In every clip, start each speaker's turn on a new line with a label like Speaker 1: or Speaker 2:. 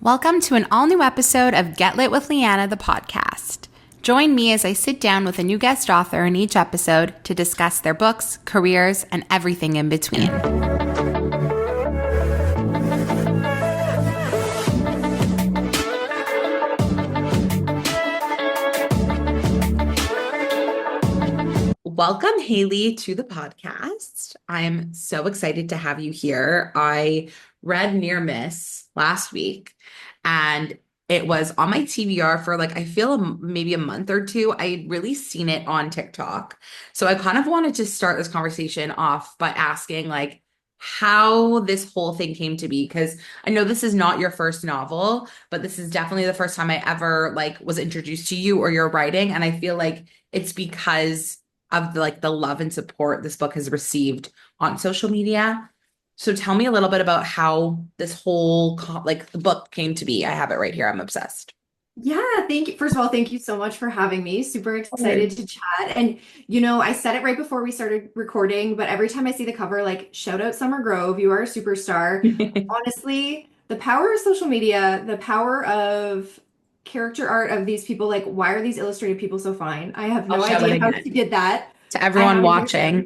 Speaker 1: Welcome to an all-new episode of Get Lit with Lianna, the podcast. Join me as I sit down with a new guest author in each episode to discuss their books, careers, and everything in between. Welcome, Haley, to the podcast. I'm so excited to have you here. I read Near Miss last week, and it was on my TBR for I feel maybe a month or two. I had really seen it on TikTok. So I kind of wanted to start this conversation off by asking how this whole thing came to be, because I know this is not your first novel, but this is definitely the first time I ever was introduced to you or your writing. And I feel like it's because of the love and support this book has received on social media. So tell me a little bit about how this whole the book came to be. I have it right here. I'm obsessed.
Speaker 2: Yeah, thank you. First of all, thank you so much for having me. Super
Speaker 1: Okay.
Speaker 2: excited to chat. And, I said it right before we started recording, but every time I see the cover, shout out Summer Grove, you are a superstar. Honestly, the power of social media, the power of character art of these people, why are these illustrated people so fine? I have
Speaker 1: I'll
Speaker 2: no
Speaker 1: show it
Speaker 2: idea how
Speaker 1: again
Speaker 2: she did that.
Speaker 1: to
Speaker 2: I
Speaker 1: everyone
Speaker 2: have no idea.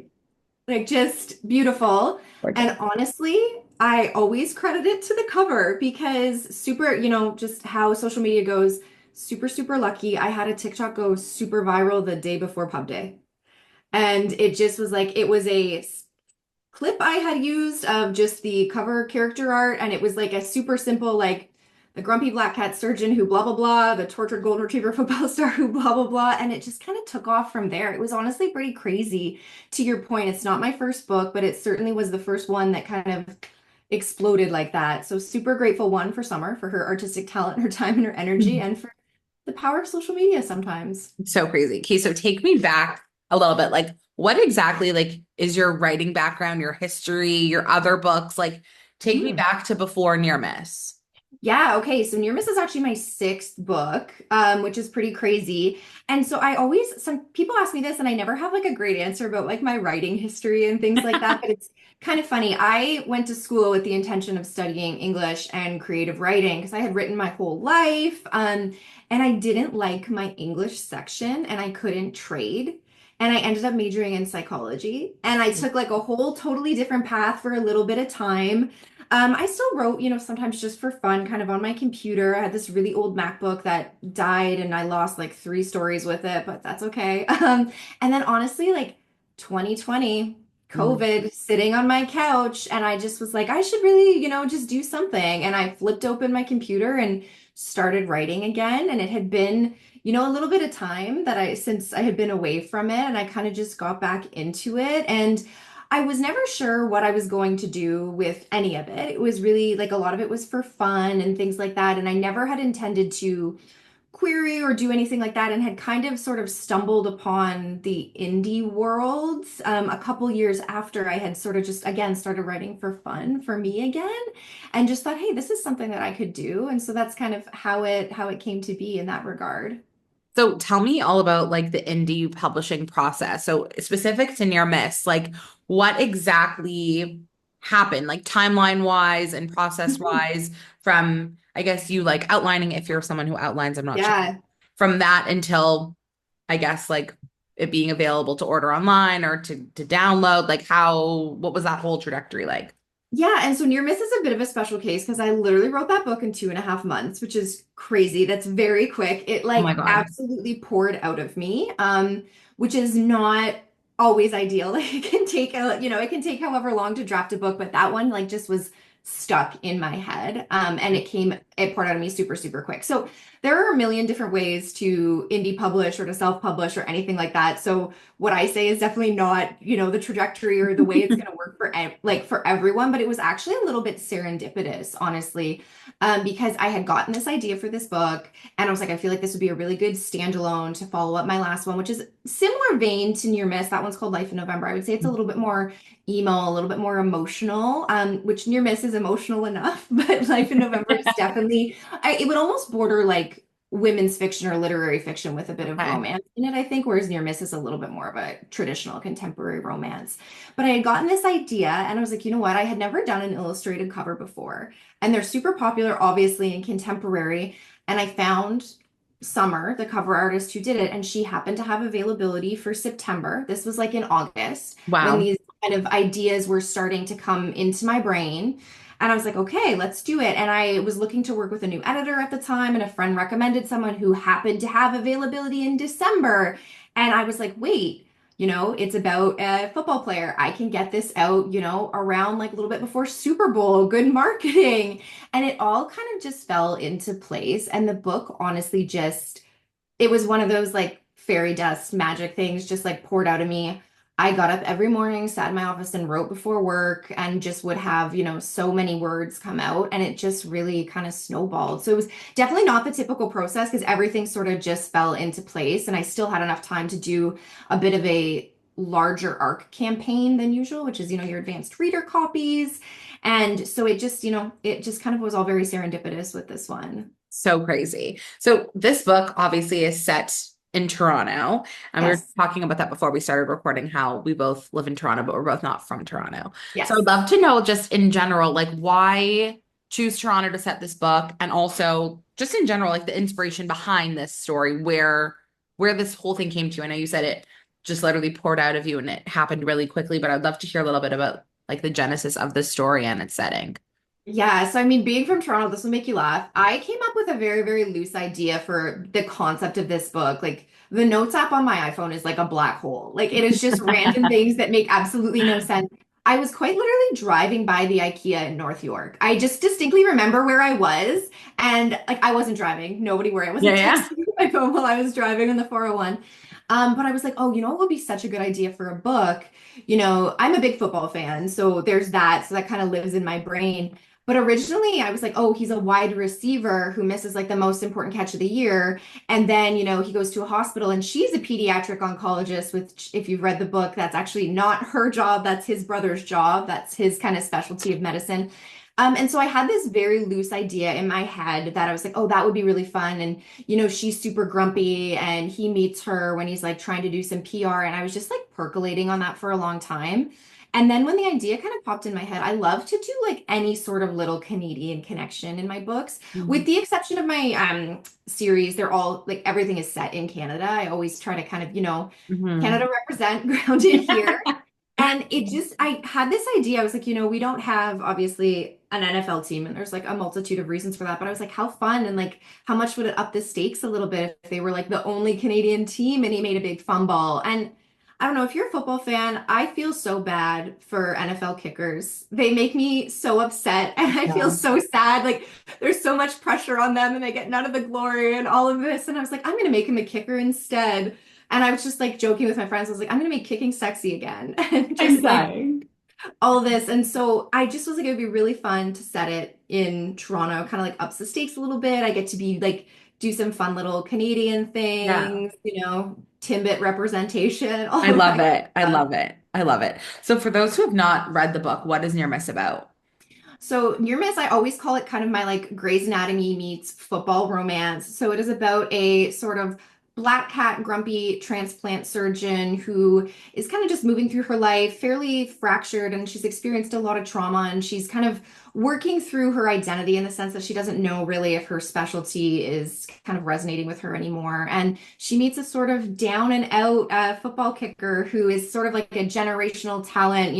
Speaker 1: watching.
Speaker 2: Just beautiful.
Speaker 1: Gorgeous.
Speaker 2: And honestly, I always credit it to the cover because super, just how social media goes, super, super lucky. I had a TikTok go super viral the day before Pub Day. And it just was it was a clip I had used of just the cover character art, and it was a super simple, the grumpy black cat surgeon who blah blah blah, the tortured golden retriever football star who blah blah blah, and it just kind of took off from there. It was honestly pretty crazy. To your point, it's not my first book, but it certainly was the first one that kind of exploded like that. So super grateful, one, for Summer for her artistic talent, her time, and her energy, and for the power of social media sometimes.
Speaker 1: So crazy. Okay, so take me back a little bit. What exactly is your writing background, your history, your other books? Take me
Speaker 2: Hmm.
Speaker 1: back to before Near Miss.
Speaker 2: Yeah, okay. So Near Miss is actually my sixth book, which is pretty crazy. And so I always, some people ask me this, and I never have a great answer about my writing history and things like that. But it's kind of funny. I went to school with the intention of studying English and creative writing because I had written my whole life. And I didn't like my English section and I couldn't trade. And I ended up majoring in psychology. And I took a whole totally different path for a little bit of time. I still wrote, sometimes just for fun, kind of on my computer. I had this really old MacBook that died and I lost three stories with it, but that's okay. And then honestly, 2020,
Speaker 1: Mm.
Speaker 2: COVID, sitting on my couch, and I just was I should really, just do something. And I flipped open my computer and started writing again. And it had been, a little bit of time since I had been away from it, and I kind of just got back into it. And I was never sure what I was going to do with any of it. It was really a lot of it was for fun and things like that. And I never had intended to query or do anything like that, and had kind of sort of stumbled upon the indie world a couple years after I had sort of just again started writing for fun for me again, and just thought, hey, this is something that I could do. And so that's kind of how it came to be in that regard.
Speaker 1: So tell me all about the indie publishing process. So specific to Near Miss, what exactly happened, timeline wise and process
Speaker 2: Mhm.
Speaker 1: wise, from I guess you outlining, if you're someone who outlines, I'm not sure,
Speaker 2: Yeah.
Speaker 1: from that until I guess it being available to order online or to download, what was that whole trajectory like?
Speaker 2: Yeah, and so Near Miss is a bit of a special case because I literally wrote that book in 2.5 months, which is crazy. That's very quick. It
Speaker 1: Oh my God.
Speaker 2: absolutely poured out of me, which is not always ideal. It can take it can take however long to draft a book, but that one just was stuck in my head. And it poured out of me super, super quick. So there are a million different ways to indie publish or to self-publish or anything like that. So what I say is definitely not, the trajectory or the way it's going to work for for everyone, but it was actually a little bit serendipitous, honestly, because I had gotten this idea for this book, and I was I feel like this would be a really good standalone to follow up my last one, which is similar vein to Near Miss. That one's called Life in November. I would say it's a little bit more emo, a little bit more emotional, which Near Miss is emotional enough, but Life in November is definitely, it would almost border women's fiction or literary fiction with a bit of
Speaker 1: Okay.
Speaker 2: romance in it, I think, whereas Near Miss is a little bit more of a traditional contemporary romance. But I had gotten this idea and I was like, you know what? I had never done an illustrated cover before. And they're super popular, obviously, in contemporary. And I found Summer, the cover artist who did it, and she happened to have availability for September. This was like in August when
Speaker 1: Wow.
Speaker 2: these kind of ideas were starting to come into my brain. And I was like, okay, let's do it. And I was looking to work with a new editor at the time, and a friend recommended someone who happened to have availability in December. And I was like, wait, it's about a football player. I can get this out, around like a little bit before Super Bowl, good marketing. And it all kind of just fell into place. And the book honestly just it was one of those like fairy dust magic things just like poured out of me. I got up every morning, sat in my office and wrote before work and just would have, so many words come out and it just really kind of snowballed. So it was definitely not the typical process because everything sort of just fell into place and I still had enough time to do a bit of a larger arc campaign than usual, which is, your advanced reader copies. And so it just kind of was all very serendipitous with this one.
Speaker 1: So crazy. So this book obviously is set in Toronto. And we were
Speaker 2: Yes.
Speaker 1: talking about that before we started recording, how we both live in Toronto, but we're both not from Toronto. So I'd
Speaker 2: Yes.
Speaker 1: love to know just in general, like why choose Toronto to set this book and also just in general, like the inspiration behind this story, where this whole thing came to. I know you said it just literally poured out of you and it happened really quickly, but I'd love to hear a little bit about like the genesis of the story and its setting.
Speaker 2: Yeah, so I mean, being from Toronto, this will make you laugh. I came up with a very, very loose idea for the concept of this book. Like, the notes app on my iPhone is like a black hole. Like, it is just random things that make absolutely no sense. I was quite literally driving by the IKEA in North York. I just distinctly remember where I was, and like, I wasn't driving. Nobody worry. I
Speaker 1: Yeah,
Speaker 2: wasn't
Speaker 1: yeah.
Speaker 2: texting my phone while I was driving on the 401. But I was like, oh, what would be such a good idea for a book? I'm a big football fan, so there's that. So that kind of lives in my brain. But originally, I was like, oh, he's a wide receiver who misses like the most important catch of the year. And then, he goes to a hospital and she's a pediatric oncologist, which, if you've read the book, that's actually not her job. That's his brother's job. That's his kind of specialty of medicine. And so I had this very loose idea in my head that I was like, oh, that would be really fun. And, she's super grumpy and he meets her when he's like trying to do some PR. And I was just like percolating on that for a long time. And then when the idea kind of popped in my head, I love to do like any sort of little Canadian connection in my books, with
Speaker 1: Mhm.
Speaker 2: the exception of my series. They're all like everything is set in Canada. I always try to kind of,
Speaker 1: Mhm.
Speaker 2: Canada represent grounded here. And I had this idea. I was like, we don't have obviously an NFL team, and there's like a multitude of reasons for that. But I was like, how fun and like, how much would it up the stakes a little bit if they were like the only Canadian team and he made a big fumble? And I don't know if you're a football fan, I feel so bad for NFL kickers. They make me so upset and I feel
Speaker 1: Yeah.
Speaker 2: so sad. Like, there's so much pressure on them and they get none of the glory and all of this. And I was like, I'm going to make him a kicker instead. And I was just like joking with my friends. I was like, I'm gonna make kicking sexy again. And
Speaker 1: I'm
Speaker 2: just like
Speaker 1: dying.
Speaker 2: all of this. And so I just was like, it would be really fun to set it in Toronto, kind of like ups the stakes a little bit. I get to be like, do some fun little Canadian
Speaker 1: Yeah.
Speaker 2: things, Timbit representation,
Speaker 1: I
Speaker 2: all of
Speaker 1: love
Speaker 2: that
Speaker 1: it. I
Speaker 2: stuff.
Speaker 1: love it. I love it. So for those who have not read the book, what is Near Miss about?
Speaker 2: So Near Miss, I always call it kind of my like Grey's Anatomy meets football romance. So it is about a sort of black cat grumpy transplant surgeon who is kind of just moving through her life, fairly fractured, and she's experienced a lot of trauma and she's kind of working through her identity in the sense that she doesn't know really if her specialty is kind of resonating with her anymore. And she meets a sort of down and out football kicker who is sort of like a generational talent.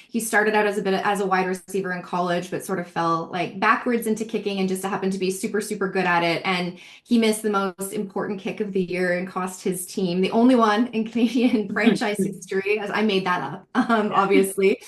Speaker 2: He started out as a wide receiver in college, but sort of fell like backwards into kicking and just happened to be super, super good at it. And he missed the most important kick of the year and cost his team, the only one in Canadian franchise history, as I made that up, obviously.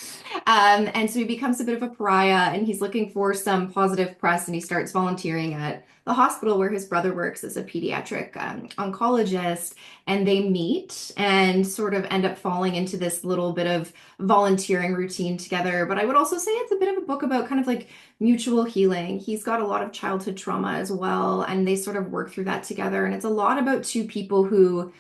Speaker 2: And so he becomes a bit of a pariah and he's looking for some positive press and he starts volunteering at the hospital where his brother works as a pediatric oncologist. And they meet and sort of end up falling into this little bit of volunteering routine together. But I would also say it's a bit of a book about kind of like mutual healing. He's got a lot of childhood trauma as well, and they sort of work through that together. And it's a lot about two people who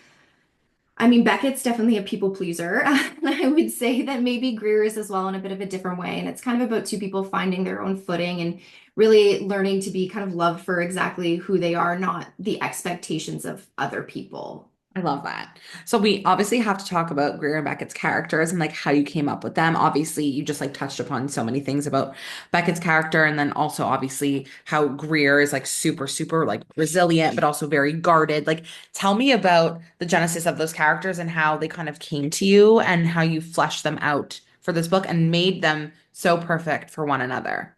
Speaker 2: I mean, Beckett's definitely a people pleaser. And I would say that maybe Greer is as well in a bit of a different way. And it's kind of about two people finding their own footing and really learning to be kind of loved for exactly who they are, not the expectations of other people.
Speaker 1: I love that. So we obviously have to talk about Greer and Beckett's characters and like how you came up with them. Obviously, you just like touched upon so many things about Beckett's character and then also obviously how Greer is like super, super like resilient, but also very guarded. Like tell me about the genesis of those characters and how they kind of came to you and how you fleshed them out for this book and made them so perfect for one another.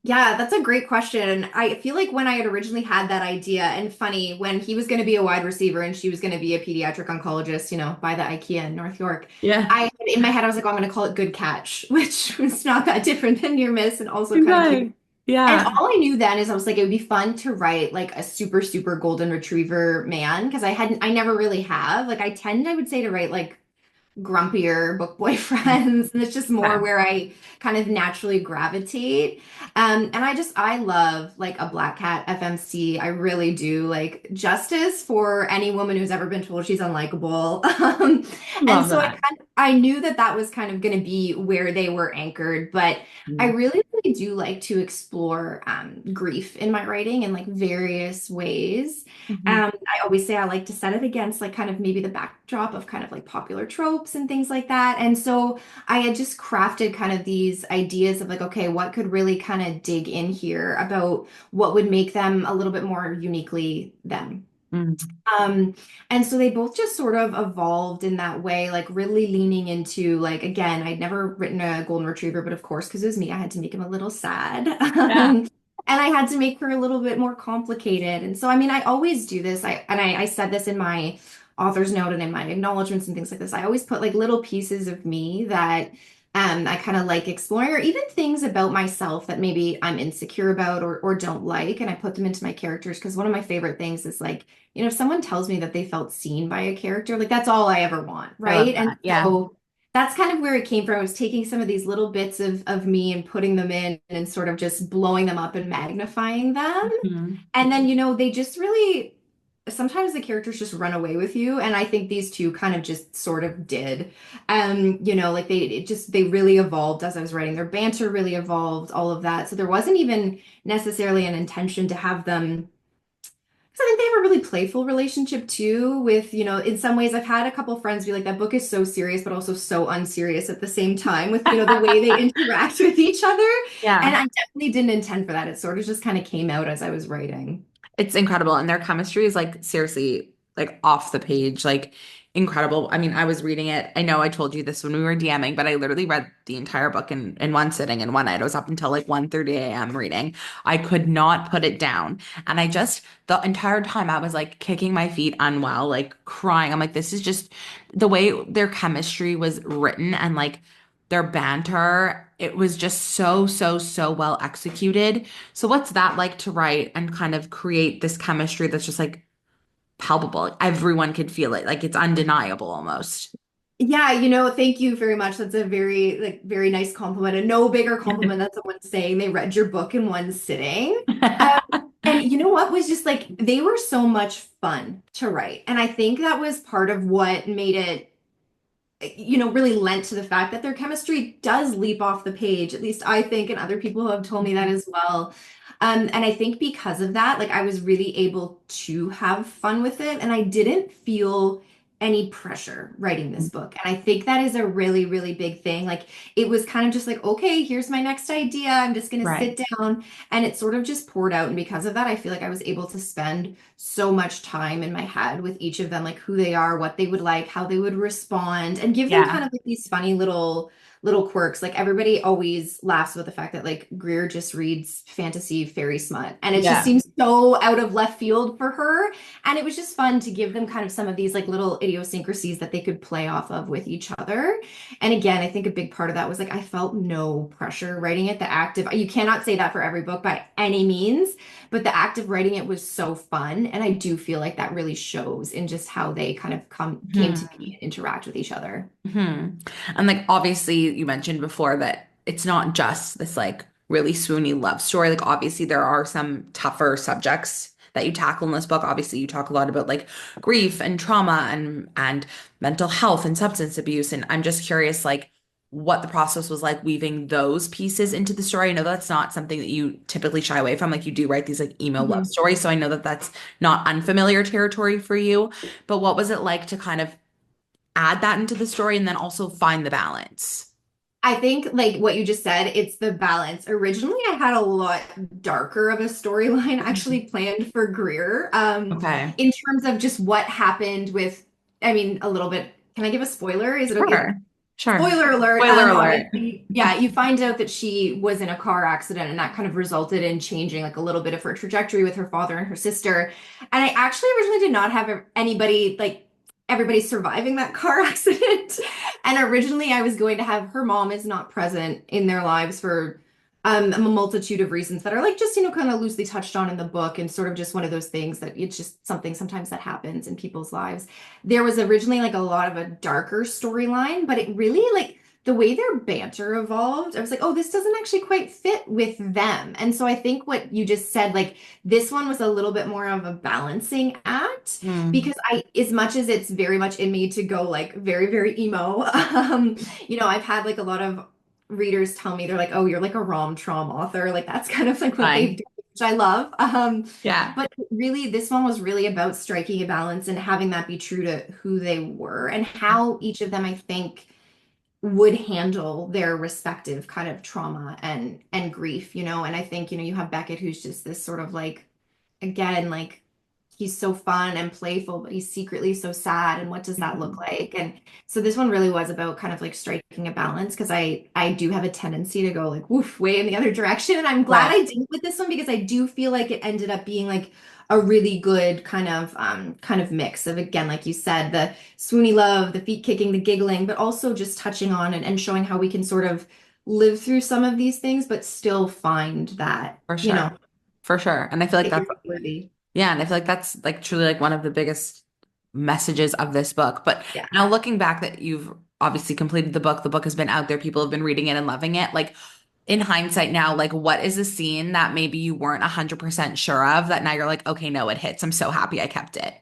Speaker 2: Yeah, that's a great question. I feel like when I had originally had that idea, and funny, when he was going to be a wide receiver and she was going to be a pediatric oncologist, by the IKEA in North York,
Speaker 1: Yeah.
Speaker 2: in my head, I was like, oh, I'm going to call it Good Catch, which was not that different than Near Miss and also kind of cute.
Speaker 1: Right.
Speaker 2: And
Speaker 1: Yeah.
Speaker 2: all I knew then is I was like, it would be fun to write like a super, super golden retriever man because I never really have. Like, I would say, to write like grumpier book boyfriends and it's just more
Speaker 1: Okay.
Speaker 2: where I kind of naturally gravitate and I love like a black cat FMC. I really do like justice for any woman who's ever been told she's unlikable. And
Speaker 1: Love
Speaker 2: so
Speaker 1: that.
Speaker 2: I knew that that was kind of going to be where they were anchored, but I really really do like to explore grief in my writing in like various ways.
Speaker 1: Mhm.
Speaker 2: I always say I like to set it against like kind of maybe the backdrop of kind of like popular tropes and things like that. And so I had just crafted kind of these ideas of like, okay, what could really kind of dig in here about what would make them a little bit more uniquely them.
Speaker 1: Mhm.
Speaker 2: Um, and so they both just sort of evolved in that way, like really leaning into like again, I'd never written a golden retriever, but of course, because it was me, I had to make him a little sad.
Speaker 1: Yeah.
Speaker 2: And I had to make her a little bit more complicated. And so I mean, I always do this. I said this in my author's note and in my acknowledgments and things like this. I always put like little pieces of me that I kind of like exploring, or even things about myself that maybe I'm insecure about or don't like, and I put them into my characters because one of my favorite things is like if someone tells me that they felt seen by a character, like that's all I ever want,
Speaker 1: I love
Speaker 2: right? And
Speaker 1: that. Yeah.
Speaker 2: so that's kind of where it came from. I was taking some of these little bits of me and putting them in and sort of just blowing them up and magnifying them.
Speaker 1: Mhm.
Speaker 2: And then, they just really sometimes the characters just run away with you. And I think these two kind of just sort of did. Like they really evolved as I was writing. Their banter really evolved, all of that. So there wasn't even necessarily an intention to have them. So I think they have a really playful relationship too, with, in some ways I've had a couple friends be like, that book is so serious, but also so unserious at the same time with, the way they interact with each other. And
Speaker 1: Yeah.
Speaker 2: I definitely didn't intend for that. It sort of just kind of came out as I was writing.
Speaker 1: It's incredible. And their chemistry is like seriously like off the page, like incredible. I mean, I was reading it. I know I told you this when we were DMing, but I literally read the entire book in one sitting in one night. I was up until like 1:30 a.m. reading. I could not put it down. And I just the entire time I was like kicking my feet unwell, like crying. I'm like, this is just the way their chemistry was written and like their banter. It was just so, so, so well executed. So what's that like to write and kind of create this chemistry that's just like palpable? Like, everyone could feel it. Like it's undeniable almost.
Speaker 2: Yeah, thank you very much. That's a very, like, very nice compliment, and no bigger compliment than someone saying they read your book in one sitting. Um, and you know what was just like, they were so much fun to write. And I think that was part of what made it really lent to the fact that their chemistry does leap off the page. At least I think, and other people have told me that as well. And I think because of that, like I was really able to have fun with it, and I didn't feel any pressure writing this book. And I think that is a really, really big thing. Like it was kind of just like, okay, here's my next idea. I'm just going to
Speaker 1: Right.
Speaker 2: sit down, and it sort of just poured out. And because of that, I feel like I was able to spend so much time in my head with each of them, like who they are, what they would like, how they would respond, and give them
Speaker 1: Yeah.
Speaker 2: kind of like these funny little quirks. Like everybody always laughs about the fact that like Greer just reads fantasy fairy smut, and it just
Speaker 1: Yeah.
Speaker 2: seems so out of left field for her. And it was just fun to give them kind of some of these like little idiosyncrasies that they could play off of with each other. And again, I think a big part of that was like I felt no pressure writing it. The act of, you cannot say that for every book by any means, but the act of writing it was so fun. And I do feel like that really shows in just how they kind of came to be
Speaker 1: Hmm.
Speaker 2: and interact with each other.
Speaker 1: Hmm. And like obviously you mentioned before that it's not just this like really swoony love story. Like obviously there are some tougher subjects that you tackle in this book. Obviously, you talk a lot about like grief and trauma and mental health and substance abuse. And I'm just curious, like, what the process was like weaving those pieces into the story. I know that's not something that you typically shy away from. Like you do write these like emo love
Speaker 2: Mhm.
Speaker 1: stories, so I know that that's not unfamiliar territory for you. But what was it like to kind of add that into the story and then also find the balance?
Speaker 2: I think like what you just said, it's the balance. Originally, I had a lot darker of a storyline actually planned for Greer,
Speaker 1: Okay.
Speaker 2: in terms of just what happened with, I mean, a little bit. Can I give a spoiler? Is it okay?
Speaker 1: Sure. Sure.
Speaker 2: Spoiler alert.
Speaker 1: Spoiler alert.
Speaker 2: Obviously, yeah, you find out that she was in a car accident, and that kind of resulted in changing like a little bit of her trajectory with her father and her sister. And I actually originally did not have anybody like everybody surviving that car accident. And originally, I was going to have her mom is not present in their lives for a multitude of reasons that are like just, kind of loosely touched on in the book and sort of just one of those things that it's just something sometimes that happens in people's lives. There was originally like a lot of a darker storyline, but it really like the way their banter evolved, I was like, oh, this doesn't actually quite fit with them. And so I think what you just said, like this one was a little bit more of a balancing act
Speaker 1: Hmm.
Speaker 2: because as much as it's very much in me to go like very, very emo, I've had like a lot of readers tell me they're like, "Oh, you're like a rom-com author." Like that's kind of like what they've
Speaker 1: Fine.
Speaker 2: done, which I love.
Speaker 1: Yeah.
Speaker 2: But really, this one was really about striking a balance and having that be true to who they were and how each of them, I think, would handle their respective kind of trauma and grief, And I think, you have Beckett, who's just this sort of like, again, like he's so fun and playful, but he's secretly so sad. And what does that look
Speaker 1: Mhm.
Speaker 2: like? And so this one really was about kind of like striking a balance because I do have a tendency to go like woof way in the other direction. And I'm glad
Speaker 1: Right.
Speaker 2: I didn't with this one because I do feel like it ended up being like a really good kind of mix of again, like you said, the swoony love, the feet kicking, the giggling, but also just touching on and showing how we can sort of live through some of these things, but still find that,
Speaker 1: For sure. For sure. And I feel like
Speaker 2: that
Speaker 1: that's,
Speaker 2: you're worthy.
Speaker 1: yeah, and I feel like that's like truly like one of the biggest messages of this book. But
Speaker 2: Yeah.
Speaker 1: now looking back that you've obviously completed the book has been out there, people have been reading it and loving it. Like in hindsight now, like what is a scene that maybe you weren't 100% sure of that now you're like, okay, no, it hits. I'm so happy I kept it.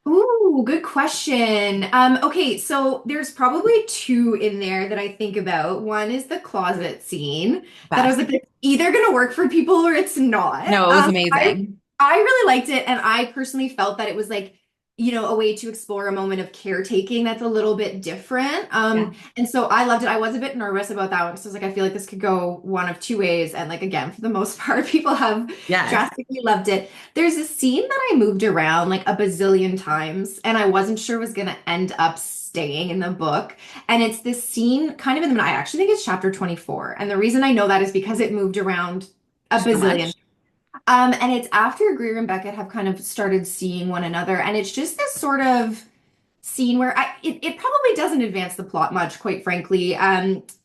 Speaker 2: Ooh, good question. Okay, so there's probably two in there that I think about. One is the closet scene that I was
Speaker 1: Best.
Speaker 2: like, it's either gonna work for people or it's not.
Speaker 1: No, it was
Speaker 2: I
Speaker 1: amazing.
Speaker 2: I really liked it, and I personally felt that it was like, a way to explore a moment of caretaking that's a little bit different.
Speaker 1: Yeah.
Speaker 2: And so I loved it. I was a bit nervous about that one because I was like, I feel like this could go one of two ways. And like again, for the most part, people have
Speaker 1: Yes.
Speaker 2: drastically loved it. There's a scene that I moved around like a bazillion times, and I wasn't sure was gonna end up staying in the book. And it's this scene kind of in the middle. I actually think it's chapter 24. And the reason I know that is because it moved around a
Speaker 1: So
Speaker 2: bazillion.
Speaker 1: much.
Speaker 2: And it's after Greer and Beckett have kind of started seeing one another, and it's just this sort of scene where it probably doesn't advance the plot much, quite frankly.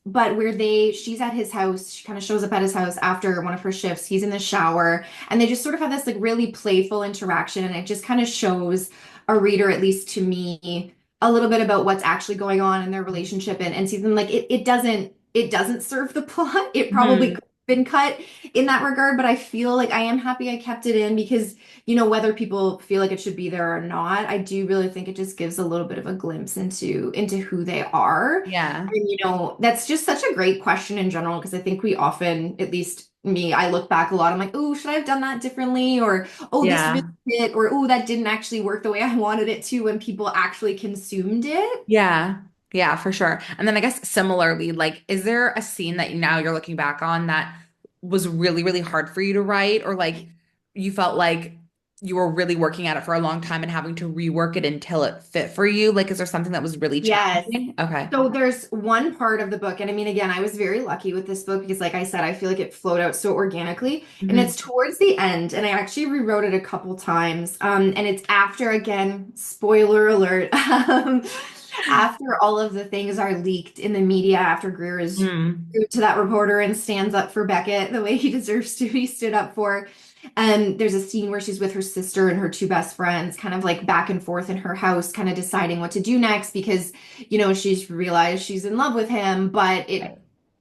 Speaker 2: But where she's at his house, she kind of shows up at his house after one of her shifts. He's in the shower, and they just sort of have this like really playful interaction, and it just kind of shows a reader, at least to me, a little bit about what's actually going on in their relationship and see them like it doesn't serve the plot. It probably could
Speaker 1: Mhm.
Speaker 2: have been cut in that regard, but I feel like I am happy I kept it in because whether people feel like it should be there or not, I do really think it just gives a little bit of a glimpse into who they are.
Speaker 1: Yeah.
Speaker 2: And that's just such a great question in general because I think we often, at least me, I look back a lot. I'm like, oh, should I have done that differently? Or oh, this really
Speaker 1: Yeah.
Speaker 2: hit, or oh, that didn't actually work the way I wanted it to when people actually consumed it.
Speaker 1: Yeah. Yeah, for sure. And then I guess similarly, like, is there a scene that now you're looking back on that was really, really hard for you to write, or like you felt like you were really working at it for a long time and having to rework it until it fit for you? Like, is there something that was really
Speaker 2: Yes.
Speaker 1: challenging? Okay.
Speaker 2: So there's one part of the book, and I mean, again, I was very lucky with this book because, like I said, I feel like it flowed out so organically. And
Speaker 1: Hmm.
Speaker 2: it's towards the end, and I actually rewrote it a couple times. And it's after, again, spoiler alert, after all of the things are leaked in the media, after Greer is
Speaker 1: Hmm.
Speaker 2: rude to that reporter and stands up for Beckett the way he deserves to be stood up for. And there's a scene where she's with her sister and her two best friends, kind of like back and forth in her house, kind of deciding what to do next because, she's realized she's in love with him, but it
Speaker 1: Right.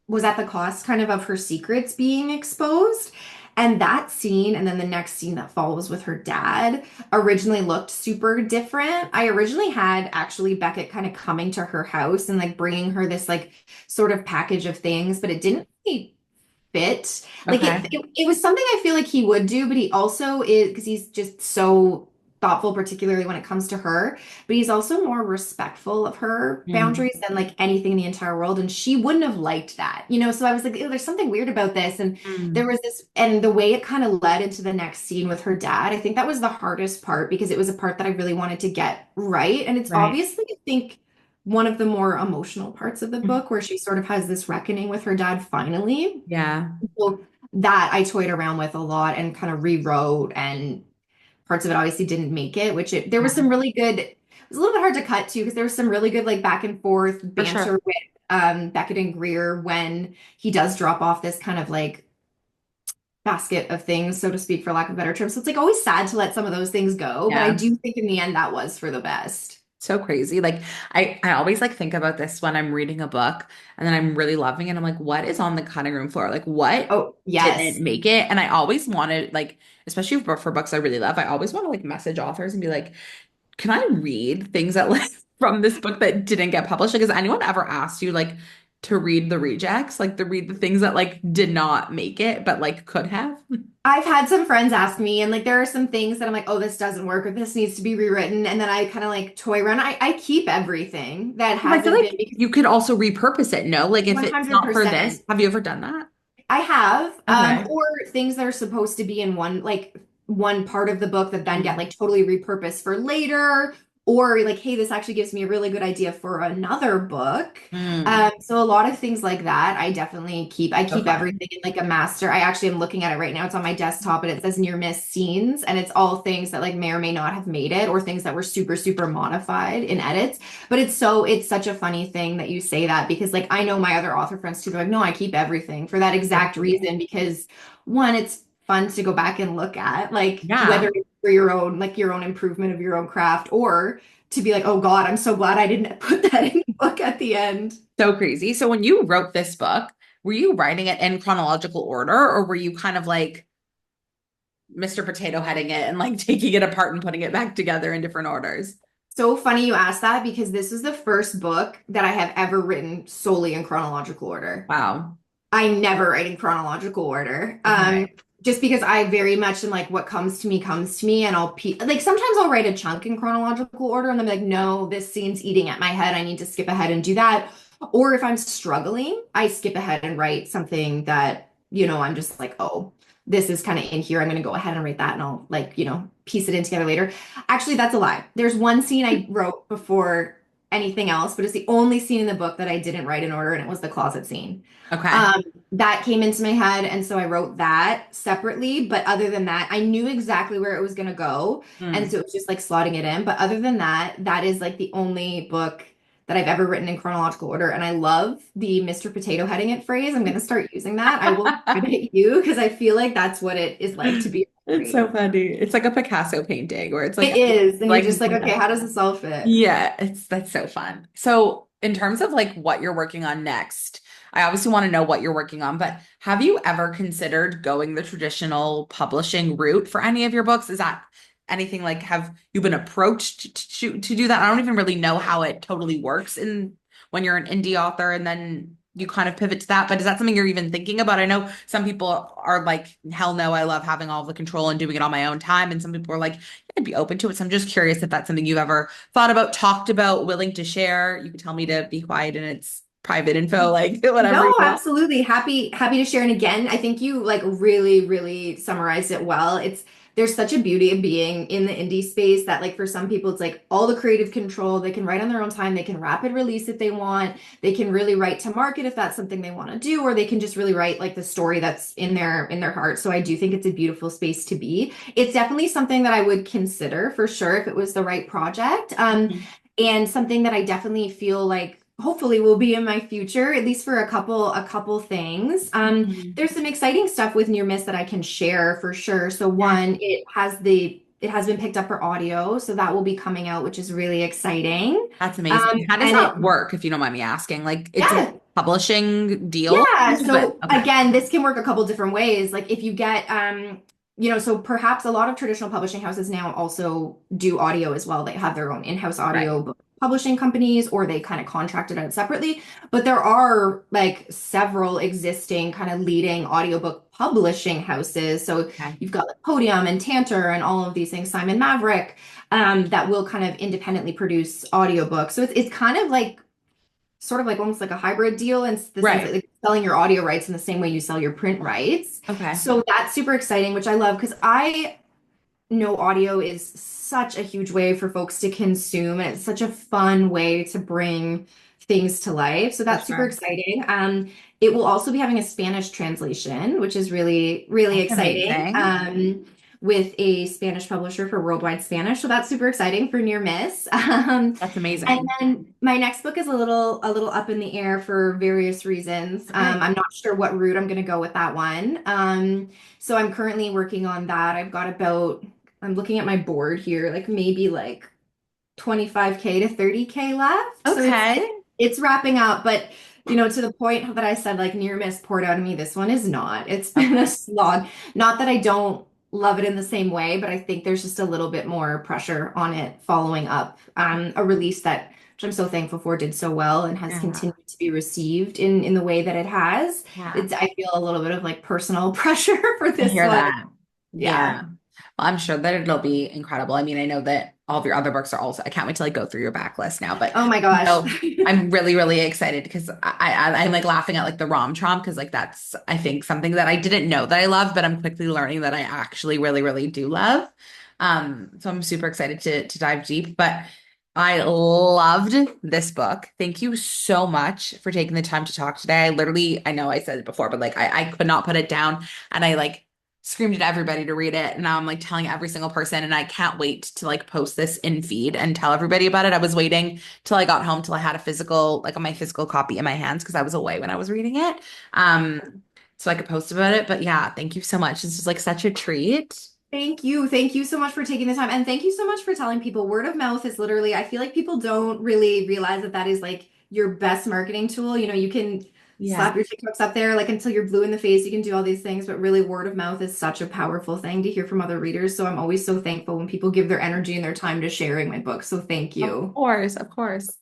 Speaker 2: was at the cost kind of her secrets being exposed. And that scene, and then the next scene that follows with her dad, originally looked super different. I originally had actually Beckett kind of coming to her house and like bringing her this like sort of package of things, but it didn't really fit. Like
Speaker 1: Okay.
Speaker 2: it was something I feel like he would do, but he also is because he's just so thoughtful, particularly when it comes to her. But he's also more respectful of her
Speaker 1: Mm.
Speaker 2: boundaries than like anything in the entire world. And she wouldn't have liked that, you know? So I was like, "Ew, there's something weird about this." And there
Speaker 1: Mm.
Speaker 2: was this, and the way it kind of led into the next scene with her dad, I think that was the hardest part because it was a part that I really wanted to get right. And it's
Speaker 1: Right.
Speaker 2: obviously, I think, one of the more emotional parts of the book where she sort of has this reckoning with her dad finally.
Speaker 1: Yeah.
Speaker 2: So that I toyed around with a lot and kind of rewrote, and parts of it obviously didn't make it, there was
Speaker 1: Yeah.
Speaker 2: some really good, it was a little bit hard to cut too because there was some really good like back and forth
Speaker 1: For sure.
Speaker 2: banter with Beckett and Greer when he does drop off this kind of like basket of things, so to speak, for lack of a better term. So it's like always sad to let some of those things go, but I
Speaker 1: Yeah.
Speaker 2: do think in the end that was for the best.
Speaker 1: So crazy. Like I always like think about this when I'm reading a book and then I'm really loving it. I'm like, what is on the cutting room floor? Like what
Speaker 2: Oh,
Speaker 1: didn't
Speaker 2: yes.
Speaker 1: make it? And I always wanted like, especially for books I really love, I always want to like message authors and be like, can I read things that like from this book that didn't get published? Like, has anyone ever asked you like to read the rejects, like to read the things that like did not make it, but like could have?
Speaker 2: I've had some friends ask me, and like there are some things that I'm like, oh, this doesn't work, or this needs to be rewritten. And then I kind of like toy around. I keep everything that
Speaker 1: I feel
Speaker 2: hasn't been
Speaker 1: like
Speaker 2: because
Speaker 1: you could also repurpose it. No, like if it's not for this,
Speaker 2: 100%.
Speaker 1: have you ever done that?
Speaker 2: I have,
Speaker 1: Okay.
Speaker 2: or things that are supposed to be in one, like one part of the book that then get
Speaker 1: Mm.
Speaker 2: like totally repurposed for later, or like, hey, this actually gives me a really good idea for another book.
Speaker 1: Mm.
Speaker 2: So a lot of things like that, I definitely keep. I
Speaker 1: So
Speaker 2: keep
Speaker 1: fun.
Speaker 2: everything in like a master. I actually am looking at it right now. It's on my desktop and it says near miss scenes, and it's all things that like may or may not have made it, or things that were super, super modified in edits. But it's such a funny thing that you say that because like I know my other author friends too. They're like, no, I keep everything for that exact reason because one, it's fun to go back and look at, like
Speaker 1: Yeah.
Speaker 2: whether it's for your own like your own improvement of your own craft or to be like, oh God, I'm so glad I didn't put that in the book at the end.
Speaker 1: So crazy. So when you wrote this book, were you writing it in chronological order or were you kind of like Mr. Potato Heading it and like taking it apart and putting it back together in different orders?
Speaker 2: So funny you asked that because this is the first book that I have ever written solely in chronological order.
Speaker 1: Wow.
Speaker 2: I never write in chronological order.
Speaker 1: Okay.
Speaker 2: Just because I very much am like what comes to me, and like sometimes I'll write a chunk in chronological order, and then be like, no, this scene's eating at my head. I need to skip ahead and do that. Or if I'm struggling, I skip ahead and write something that, I'm just like, oh, this is kind of in here. I'm gonna go ahead and write that, and I'll like, piece it in together later. Actually, that's a lie. There's one scene I wrote before anything else, but it's the only scene in the book that I didn't write in order, and it was the closet scene.
Speaker 1: Okay.
Speaker 2: Um, that came into my head, and so I wrote that separately. But other than that, I knew exactly where it was gonna go, and
Speaker 1: Hmm.
Speaker 2: so it was just like slotting it in. But other than that, that is like the only book that I've ever written in chronological order. And I love the Mr. Potato Heading It phrase. I'm gonna start using that. I will credit you because I feel like that's what it is like to be a
Speaker 1: It's so
Speaker 2: writer.
Speaker 1: funny. It's like a Picasso painting where it's like
Speaker 2: It is, and you're
Speaker 1: like
Speaker 2: just like, okay, how does this all fit?
Speaker 1: yeah, it's that's so fun. So, in terms of like what you're working on next, I obviously want to know what you're working on, but have you ever considered going the traditional publishing route for any of your books? Is that anything like have you been approached to do that? I don't even really know how it totally works in when you're an indie author and then you kind of pivot to that, but is that something you're even thinking about? I know some people are like, hell no, I love having all the control and doing it on my own time, and some people are like, I'd be open to it. So I'm just curious if that's something you've ever thought about, talked about, willing to share. You can tell me to be quiet and it's private info, like whatever
Speaker 2: No,
Speaker 1: you want.
Speaker 2: absolutely. Happy to share. And again, I think you like really, really summarized it well. There's such a beauty of being in the indie space that like for some people it's like all the creative control. They can write on their own time. They can rapid release if they want. They can really write to market if that's something they want to do, or they can just really write like the story that's in their heart. So I do think it's a beautiful space to be. It's definitely something that I would consider for sure if it was the right project. And something that I definitely feel like hopefully will be in my future, at least for a couple things.
Speaker 1: Mhm.
Speaker 2: There's some exciting stuff with Near Miss that I can share for sure. So
Speaker 1: Yeah,
Speaker 2: one, it has been picked up for audio, so that will be coming out, which is really exciting.
Speaker 1: that's amazing. How does
Speaker 2: And it
Speaker 1: that work, if you don't mind me asking? Like it's a
Speaker 2: yeah.
Speaker 1: publishing deal,
Speaker 2: Yeah,
Speaker 1: but
Speaker 2: so
Speaker 1: okay.
Speaker 2: again, this can work a couple different ways. Like if you get so perhaps a lot of traditional publishing houses now also do audio as well. They have their own in-house
Speaker 1: Right.
Speaker 2: audio publishing companies, or they kind of contract it out separately. But there are like several existing kind of leading audiobook publishing houses. So
Speaker 1: Okay.
Speaker 2: you've got like Podium and Tantor and all of these things, Simon Maverick, that will kind of independently produce audiobooks. So it's kind of like sort of like almost like a hybrid deal in the sense that
Speaker 1: Right.
Speaker 2: like selling your audio rights in the same way you sell your print rights.
Speaker 1: Okay.
Speaker 2: So that's super exciting, which I love because I know audio is such a huge way for folks to consume, and it's such a fun way to bring things to life. So
Speaker 1: For
Speaker 2: that's super
Speaker 1: sure.
Speaker 2: exciting. It will also be having a Spanish translation, which is really, really
Speaker 1: That's
Speaker 2: exciting.
Speaker 1: amazing.
Speaker 2: With a Spanish publisher for Worldwide Spanish. So that's super exciting for Near Miss.
Speaker 1: That's
Speaker 2: And
Speaker 1: amazing.
Speaker 2: then my next book is a little up in the air for various reasons.
Speaker 1: Okay.
Speaker 2: I'm not sure what route I'm going to go with that one. So I'm currently working on that. I'm looking at my board here, like maybe like 25K to 30K left. So it's
Speaker 1: Okay.
Speaker 2: it's it's wrapping up, but to the point that I said like near miss poured out of me, this one is not. It's been a
Speaker 1: Okay.
Speaker 2: slog. Not that I don't love it in the same way, but I think there's just a little bit more pressure on it following up a release that which I'm so thankful for did so well and has
Speaker 1: Yeah.
Speaker 2: continued to be received in the way that it has.
Speaker 1: Yeah.
Speaker 2: It's I feel a little bit of like personal pressure for
Speaker 1: I
Speaker 2: this
Speaker 1: hear
Speaker 2: one.
Speaker 1: that.
Speaker 2: Yeah.
Speaker 1: Yeah. Well, I'm sure that it'll be incredible. I mean, I know that all of your other books are also, I can't wait to like go through your backlist now, but
Speaker 2: Oh my gosh.
Speaker 1: no, I'm really, really excited because I'm like laughing at like the rom-com because like that's, I think something that I didn't know that I love, but I'm quickly learning that I actually really, really do love. So I'm super excited to dive deep, but I loved this book. Thank you so much for taking the time to talk today. I know I said it before, but like I could not put it down and I like screamed at everybody to read it. And now I'm like telling every single person, and I can't wait to like post this in feed and tell everybody about it. I was waiting till I got home till I had a physical, like my physical copy in my hands because I was away when I was reading it. Um, so I could post about it. But yeah, thank you so much. This was like such a treat.
Speaker 2: Thank you. Thank you so much for taking the time. And thank you so much for telling people. Word of mouth is literally, I feel like people don't really realize that that is like your best marketing tool. You can
Speaker 1: Yeah.
Speaker 2: slap your TikToks up there like until you're blue in the face. You can do all these things, but really word of mouth is such a powerful thing to hear from other readers. So I'm always so thankful when people give their energy and their time to sharing my book. So thank
Speaker 1: Of
Speaker 2: you.
Speaker 1: course, of course.